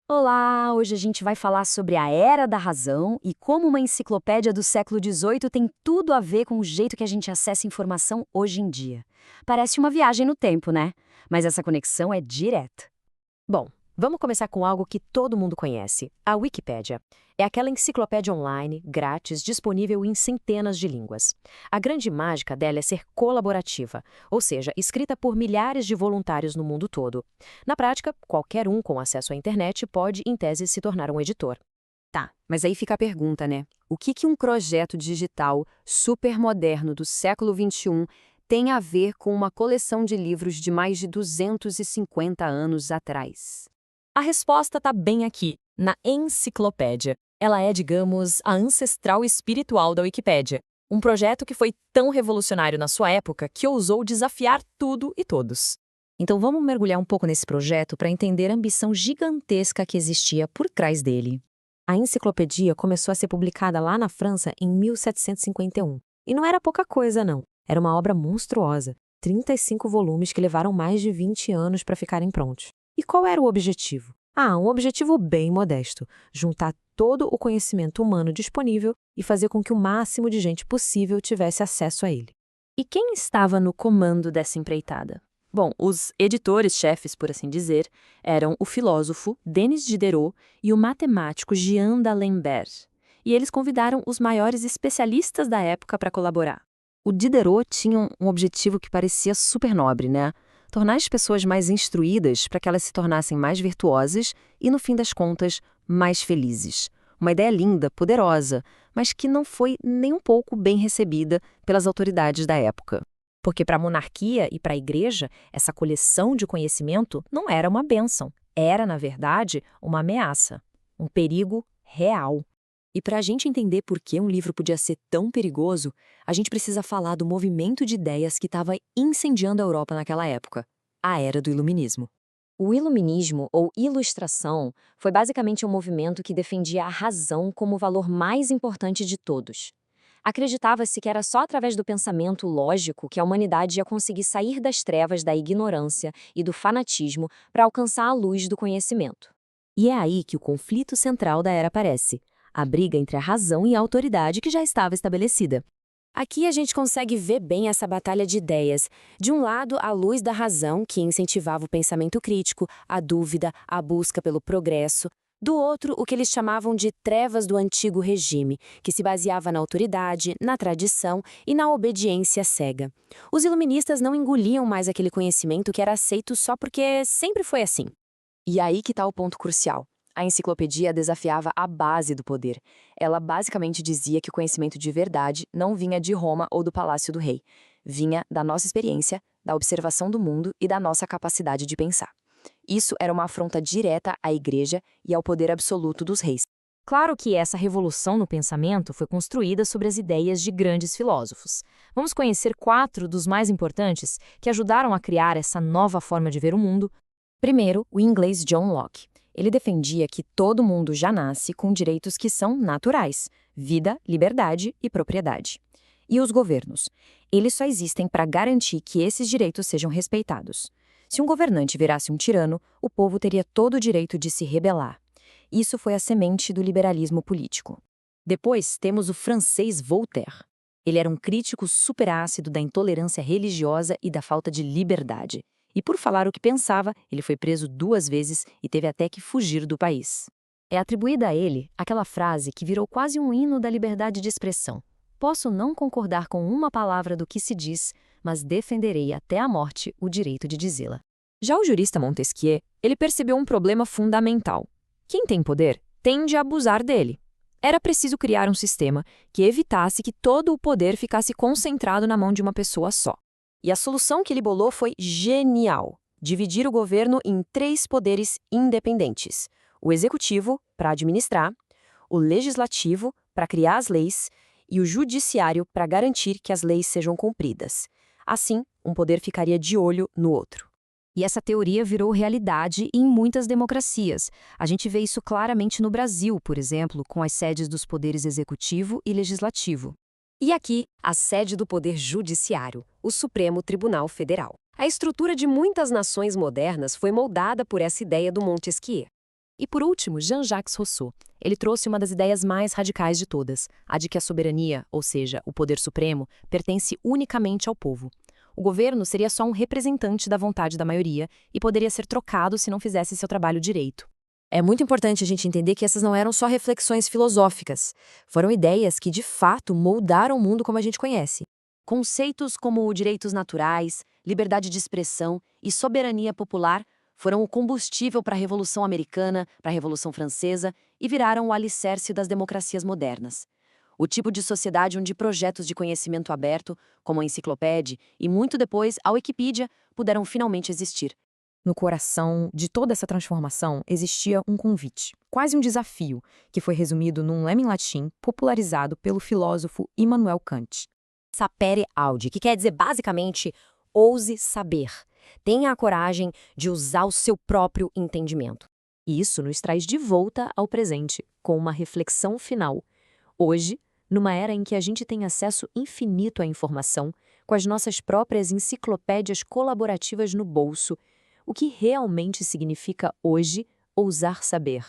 Olá! Hoje a gente vai falar sobre a Era da Razão e como uma enciclopédia do século XVIII tem tudo a ver com o jeito que a gente acessa informação hoje em dia. Parece uma viagem no tempo, né? Mas essa conexão é direta. Bom, vamos começar com algo que todo mundo conhece, a Wikipédia. É aquela enciclopédia online, grátis, disponível em centenas de línguas. A grande mágica dela é ser colaborativa, ou seja, escrita por milhares de voluntários no mundo todo. Na prática, qualquer um com acesso à internet pode, em tese, se tornar um editor. Tá, mas aí fica a pergunta, né? O que um projeto digital supermoderno do século XXI tem a ver com uma coleção de livros de mais de 250 anos atrás? A resposta está bem aqui, na enciclopédia. Ela é, digamos, a ancestral espiritual da Wikipédia. Um projeto que foi tão revolucionário na sua época que ousou desafiar tudo e todos. Então vamos mergulhar um pouco nesse projeto para entender a ambição gigantesca que existia por trás dele. A enciclopédia começou a ser publicada lá na França em 1751. E não era pouca coisa, não. Era uma obra monstruosa, 35 volumes que levaram mais de 20 anos para ficarem prontos. E qual era o objetivo? Um objetivo bem modesto: juntar todo o conhecimento humano disponível e fazer com que o máximo de gente possível tivesse acesso a ele. E quem estava no comando dessa empreitada? Bom, os editores-chefes, por assim dizer, eram o filósofo Denis Diderot e o matemático Jean d'Alembert. E eles convidaram os maiores especialistas da época para colaborar. O Diderot tinha um objetivo que parecia super nobre, né? Tornar as pessoas mais instruídas para que elas se tornassem mais virtuosas e, no fim das contas, mais felizes. Uma ideia linda, poderosa, mas que não foi nem um pouco bem recebida pelas autoridades da época. Porque para a monarquia e para a igreja, essa coleção de conhecimento não era uma bênção. Era, na verdade, uma ameaça, um perigo real. E para a gente entender por que um livro podia ser tão perigoso, a gente precisa falar do movimento de ideias que estava incendiando a Europa naquela época, a Era do Iluminismo. O Iluminismo, ou Ilustração, foi basicamente um movimento que defendia a razão como o valor mais importante de todos. Acreditava-se que era só através do pensamento lógico que a humanidade ia conseguir sair das trevas da ignorância e do fanatismo para alcançar a luz do conhecimento. E é aí que o conflito central da era aparece: a briga entre a razão e a autoridade que já estava estabelecida. Aqui a gente consegue ver bem essa batalha de ideias. De um lado, a luz da razão, que incentivava o pensamento crítico, a dúvida, a busca pelo progresso. Do outro, o que eles chamavam de trevas do antigo regime, que se baseava na autoridade, na tradição e na obediência cega. Os iluministas não engoliam mais aquele conhecimento que era aceito só porque sempre foi assim. E aí que está o ponto crucial. A enciclopédia desafiava a base do poder. Ela basicamente dizia que o conhecimento de verdade não vinha de Roma ou do palácio do rei. Vinha da nossa experiência, da observação do mundo e da nossa capacidade de pensar. Isso era uma afronta direta à igreja e ao poder absoluto dos reis. Claro que essa revolução no pensamento foi construída sobre as ideias de grandes filósofos. Vamos conhecer 4 dos mais importantes que ajudaram a criar essa nova forma de ver o mundo. Primeiro, o inglês John Locke. Ele defendia que todo mundo já nasce com direitos que são naturais: vida, liberdade e propriedade. E os governos? Eles só existem para garantir que esses direitos sejam respeitados. Se um governante virasse um tirano, o povo teria todo o direito de se rebelar. Isso foi a semente do liberalismo político. Depois temos o francês Voltaire. Ele era um crítico superácido da intolerância religiosa e da falta de liberdade. E por falar o que pensava, ele foi preso 2 vezes e teve até que fugir do país. É atribuída a ele aquela frase que virou quase um hino da liberdade de expressão: "Posso não concordar com uma palavra do que se diz, mas defenderei até a morte o direito de dizê-la." Já o jurista Montesquieu, ele percebeu um problema fundamental. Quem tem poder tende a abusar dele. Era preciso criar um sistema que evitasse que todo o poder ficasse concentrado na mão de uma pessoa só. E a solução que ele bolou foi genial: dividir o governo em 3 poderes independentes. O executivo, para administrar, o legislativo, para criar as leis, e o judiciário, para garantir que as leis sejam cumpridas. Assim, um poder ficaria de olho no outro. E essa teoria virou realidade em muitas democracias. A gente vê isso claramente no Brasil, por exemplo, com as sedes dos poderes executivo e legislativo. E aqui, a sede do Poder Judiciário, o Supremo Tribunal Federal. A estrutura de muitas nações modernas foi moldada por essa ideia do Montesquieu. E por último, Jean-Jacques Rousseau. Ele trouxe uma das ideias mais radicais de todas, a de que a soberania, ou seja, o poder supremo, pertence unicamente ao povo. O governo seria só um representante da vontade da maioria e poderia ser trocado se não fizesse seu trabalho direito. É muito importante a gente entender que essas não eram só reflexões filosóficas. Foram ideias que, de fato, moldaram o mundo como a gente conhece. Conceitos como direitos naturais, liberdade de expressão e soberania popular foram o combustível para a Revolução Americana, para a Revolução Francesa e viraram o alicerce das democracias modernas. O tipo de sociedade onde projetos de conhecimento aberto, como a enciclopédia e muito depois a Wikipédia, puderam finalmente existir. No coração de toda essa transformação existia um convite, quase um desafio, que foi resumido num lema em latim popularizado pelo filósofo Immanuel Kant. Sapere aude, que quer dizer basicamente ouse saber. Tenha a coragem de usar o seu próprio entendimento. E isso nos traz de volta ao presente, com uma reflexão final. Hoje, numa era em que a gente tem acesso infinito à informação, com as nossas próprias enciclopédias colaborativas no bolso, o que realmente significa hoje ousar saber?